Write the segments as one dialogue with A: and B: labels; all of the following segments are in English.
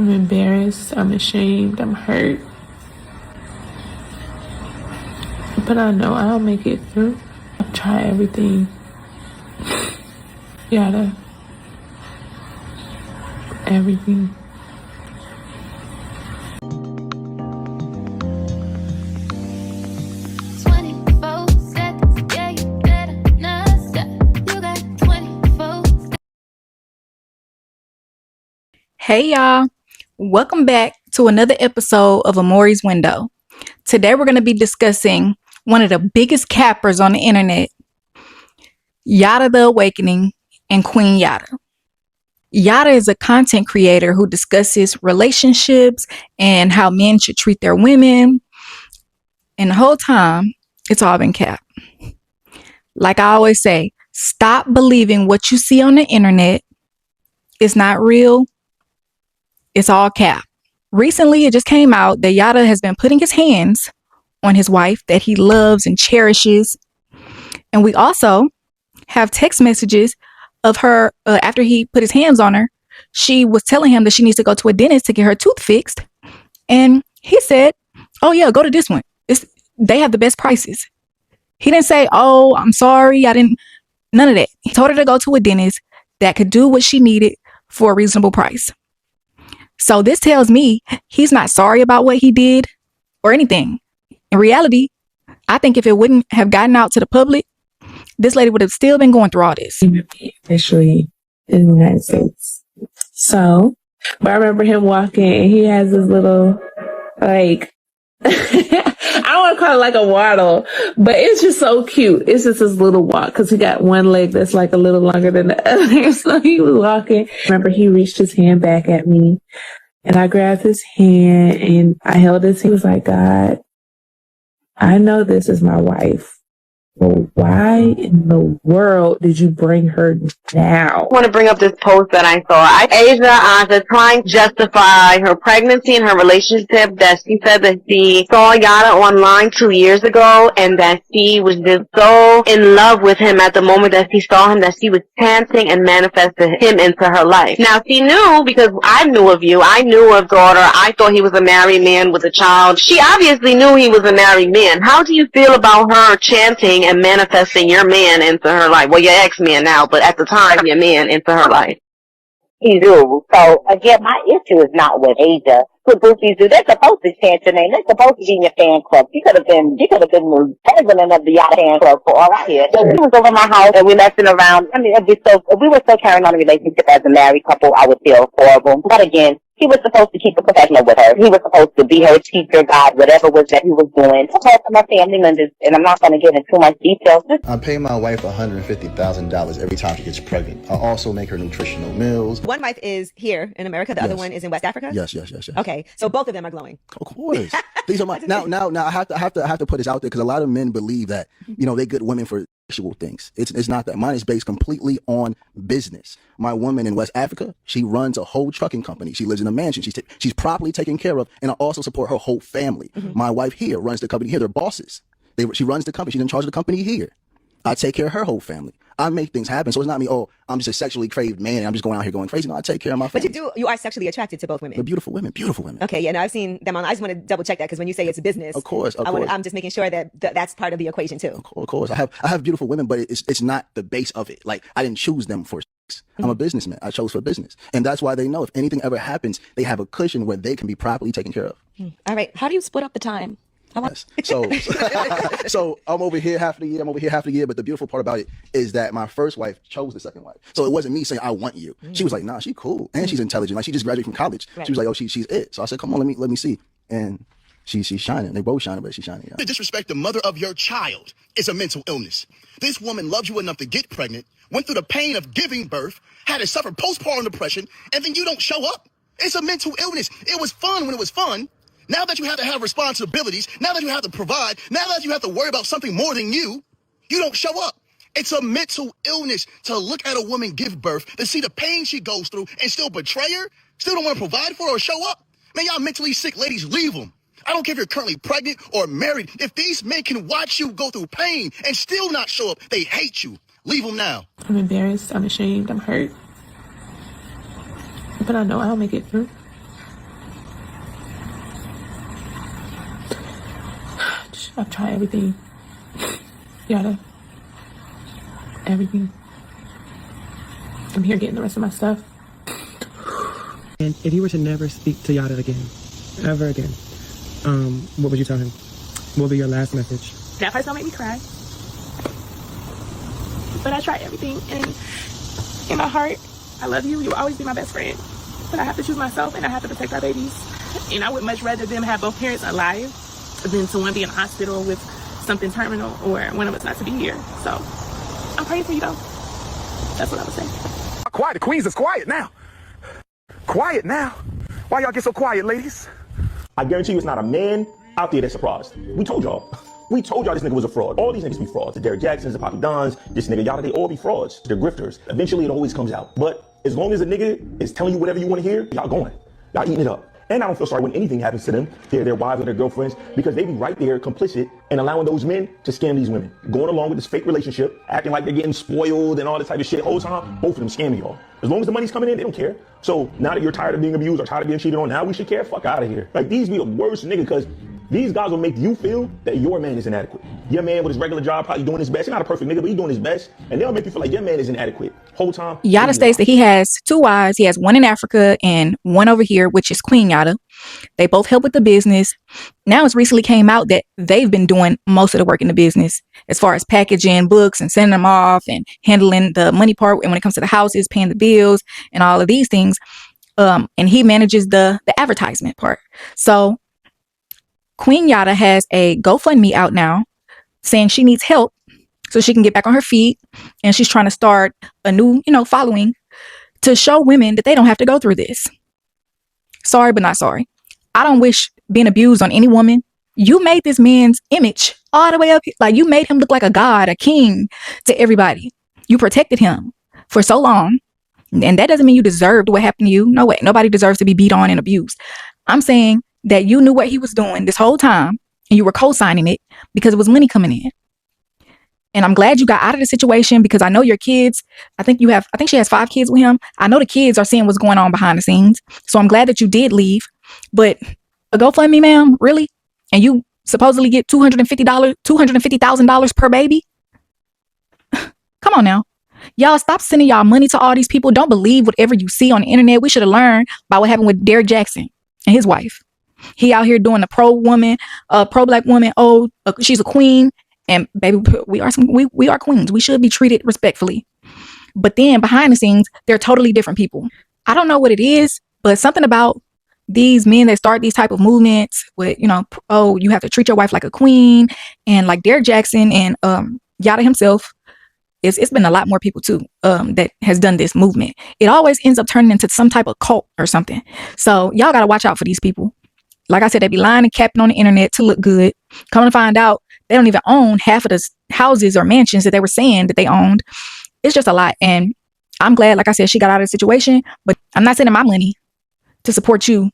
A: I'm embarrassed, I'm ashamed, I'm hurt. But I know I'll make it through. I'll try everything. Yada. Everything.
B: Hey y'all, welcome back to another episode of Amori's Window. Today we're going to be discussing one of the biggest cappers on the internet, Yada the Awakening and Queen Yada. Yada is a content creator who discusses relationships and how men should treat their women. And the whole time, it's all been cap. Like I always say, stop believing what you see on the internet. It's not real. It's all cap. Recently, it just came out that Yada has been putting his hands on his wife that he loves and cherishes. And we also have text messages of her after he put his hands on her. She was telling him that she needs to go to a dentist to get her tooth fixed. And he said, oh yeah, go to this one. They have the best prices. He didn't say, oh, I'm sorry, none of that. He told her to go to a dentist that could do what she needed for a reasonable price. So this tells me he's not sorry about what he did or anything. In reality, I think if it wouldn't have gotten out to the public, this lady would have still been going through all this.
A: Officially in the United States. So, but I remember him walking and he has this little, like, I don't want to call it like a waddle, but it's just so cute. It's just this little walk because he got one leg that's like a little longer than the other. So he was walking. Remember, he reached his hand back at me and I grabbed his hand and I held his. He was like, God, I know this is my wife. Well, why in the world did you bring her now?
C: I want to bring up this post that I saw. Asia Anza trying to justify her pregnancy and her relationship that she said that she saw Yada online 2 years ago and that she was just so in love with him at the moment that she saw him that she was chanting and manifested him into her life. Now she knew because I knew of you. I knew of daughter. I thought he was a married man with a child. She obviously knew he was a married man. How do you feel about her chanting and manifesting your man into her life? Well, your ex-man now, but at the time, your man into her life.
D: He do. So again, my issue is not with Asia. What Bookies do, they're supposed to chant your name. They're supposed to be in your fan club. She could have been the president of the Yada fan club for all I hear. So he was over my house and we messing around. I mean, if we were still carrying on a relationship as a married couple, I would feel horrible. But again, he was supposed to keep it professional with her. He was supposed to be her teacher, guide, whatever was that he was doing. My family members, and I'm not going to get into too much details.
E: I pay my wife $150,000 every time she gets pregnant. I also make her nutritional meals.
F: One wife is here in America. The other one is in West Africa.
E: Yes.
F: Okay, so both of them are glowing.
E: Of course. These are my now. I have to put this out there because a lot of men believe that they get women for sexual things. It's not that. Mine is based completely on business. My woman in West Africa, she runs a whole trucking company. She lives in a mansion. She's properly taken care of, and I also support her whole family. My wife here runs the company here. They're bosses. She runs the company. She's in charge of the company here. I take care of her whole family. I make things happen. So it's not me, oh, I'm just a sexually craved man and I'm just going out here going crazy. No, I take care of my family.
F: But you are sexually attracted to both women.
E: They're beautiful women.
F: Okay, yeah, no, I've seen them on. I just want to double check that because when you say it's a business,
E: of course.
F: I'm just making sure that that's part of the equation too.
E: Of course. I have beautiful women, but it's not the base of it. Like, I didn't choose them for sex. I'm a businessman. I chose for business. And that's why they know if anything ever happens, they have a cushion where they can be properly taken care of.
F: All right. How do you split up the time?
E: Yes. So I'm over here half of the year. I'm over here half of the year. But the beautiful part about it is that my first wife chose the second wife. So it wasn't me saying I want you. She was like, nah, she cool and she's intelligent. Like, she just graduated from college. Right. She was like, oh, she's it. So I said, come on, let me see. And she's shining. They both shining, but she's shining. Yeah.
G: To disrespect the mother of your child is a mental illness. This woman loves you enough to get pregnant, went through the pain of giving birth, had to suffer postpartum depression, and then you don't show up. It's a mental illness. It was fun when it was fun. Now that you have to have responsibilities, now that you have to provide, now that you have to worry about something more than you don't show up. It's a mental illness to look at a woman give birth, to see the pain she goes through and still betray her, still don't want to provide for her or show up. Man, y'all mentally sick ladies, leave them. I don't care if you're currently pregnant or married. If these men can watch you go through pain and still not show up, they hate you. Leave them now.
A: I'm embarrassed, I'm ashamed, I'm hurt. But I know I'll make it through. I've tried everything. Yada. Everything. I'm here getting the rest of my stuff.
H: And if you were to never speak to Yada again, ever again, what would you tell him? What would be your last message?
A: That part's gonna make me cry. But I tried everything, and in my heart, I love you. You will always be my best friend. But I have to choose myself, and I have to protect our babies. And I would much rather them have both parents alive than to one be in a hospital with something terminal or one of us not to be here. So I'm praying for you, though. That's what I would say.
I: Quiet. The Queens is quiet now. Quiet now. Why y'all get so quiet, ladies?
J: I guarantee you it's not a man out there that's surprised. We told y'all. We told y'all this nigga was a fraud. All these niggas be frauds. The Derrick Jacksons, the Poppy Dons, this nigga, y'all, they all be frauds. They're grifters. Eventually it always comes out. But as long as a nigga is telling you whatever you want to hear, y'all going. Y'all eating it up. And I don't feel sorry when anything happens to them, their wives or their girlfriends, because they be right there complicit and allowing those men to scam these women. Going along with this fake relationship, acting like they're getting spoiled and all this type of shit. Whole time, both of them scamming y'all. As long as the money's coming in, they don't care. So now that you're tired of being abused or tired of being cheated on, now we should care. Fuck out of here. Like, these be the worst nigga, because these guys will make you feel that your man is inadequate. Your man with his regular job probably doing his best. He's not a perfect nigga, but he's doing his best. And they'll make you feel like your man is inadequate. Whole time.
B: Yada states that he has 2 wives. He has one in Africa and one over here, which is Queen Yada. They both help with the business. Now it's recently came out that they've been doing most of the work in the business as far as packaging books and sending them off and handling the money part. And when it comes to the houses, paying the bills and all of these things. And he manages the advertisement part. So Queen Yada has a GoFundMe out now saying she needs help so she can get back on her feet. And she's trying to start a new, following to show women that they don't have to go through this. Sorry, but not sorry. I don't wish being abused on any woman. You made this man's image all the way up. Like, you made him look like a god, a king to everybody. You protected him for so long. And that doesn't mean you deserved what happened to you. No way. Nobody deserves to be beat on and abused. I'm saying that you knew what he was doing this whole time and you were co-signing it because it was money coming in. And I'm glad you got out of the situation, because I know your kids, I think she has 5 kids with him. I know the kids are seeing what's going on behind the scenes. So I'm glad that you did leave. But a GoFundMe, ma'am, really? And you supposedly get $250,000 per baby? Come on now. Y'all, stop sending y'all money to all these people. Don't believe whatever you see on the internet. We should have learned by what happened with Derrick Jackson and his wife. He out here doing the pro-black woman. Oh, she's a queen. And baby, we are queens. We should be treated respectfully. But then behind the scenes, they're totally different people. I don't know what it is, but something about these men that start these type of movements with, you have to treat your wife like a queen. And like Derrick Jackson and Yada himself, it's been a lot more people too that has done this movement. It always ends up turning into some type of cult or something. So y'all got to watch out for these people. Like I said, they be lying and capping on the internet to look good. Coming to find out, they don't even own half of the houses or mansions that they were saying that they owned. It's just a lot. And I'm glad, like I said, she got out of the situation, but I'm not sending my money to support you.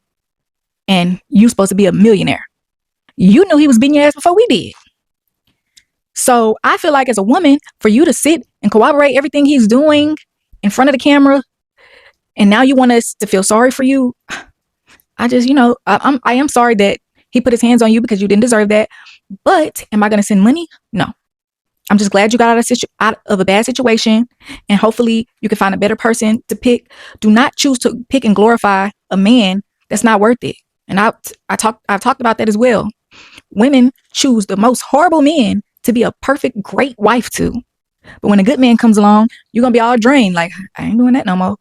B: And you supposed to be a millionaire. You knew he was beating your ass before we did. So I feel like as a woman, for you to sit and corroborate everything he's doing in front of the camera, and now you want us to feel sorry for you. I just, I am sorry that he put his hands on you because you didn't deserve that. But am I going to send money? No. I'm just glad you got out of a bad situation, and hopefully you can find a better person to pick. Do not choose to pick and glorify a man that's not worth it. And I've talked about that as well. Women choose the most horrible men to be a perfect, great wife to. But when a good man comes along, you're going to be all drained. Like, I ain't doing that no more.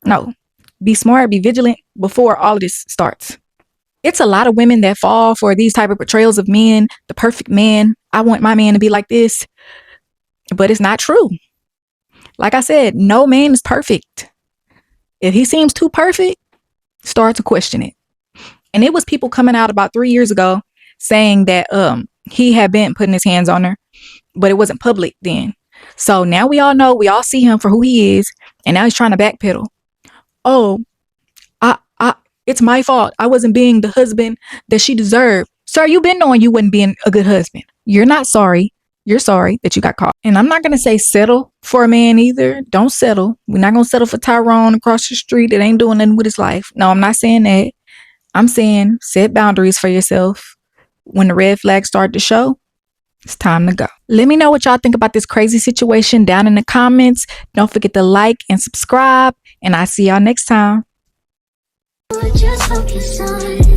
B: No. Be smart, be vigilant before all of this starts. It's a lot of women that fall for these type of portrayals of men, the perfect man. I want my man to be like this. But it's not true. Like I said, no man is perfect. If he seems too perfect, start to question it. And it was people coming out about 3 years ago saying that he had been putting his hands on her, but it wasn't public then. So now we all know, we all see him for who he is, and now he's trying to backpedal. Oh, it's my fault. I wasn't being the husband that she deserved. Sir, you've been knowing you wasn't being a good husband. You're not sorry. You're sorry that you got caught. And I'm not going to say settle for a man either. Don't settle. We're not going to settle for Tyrone across the street that ain't doing nothing with his life. No, I'm not saying that. I'm saying set boundaries for yourself. when the red flags start to show, it's time to go. Let me know what y'all think about this crazy situation down in the comments. Don't forget to like and subscribe, and I'll see y'all next time.
K: Just focus on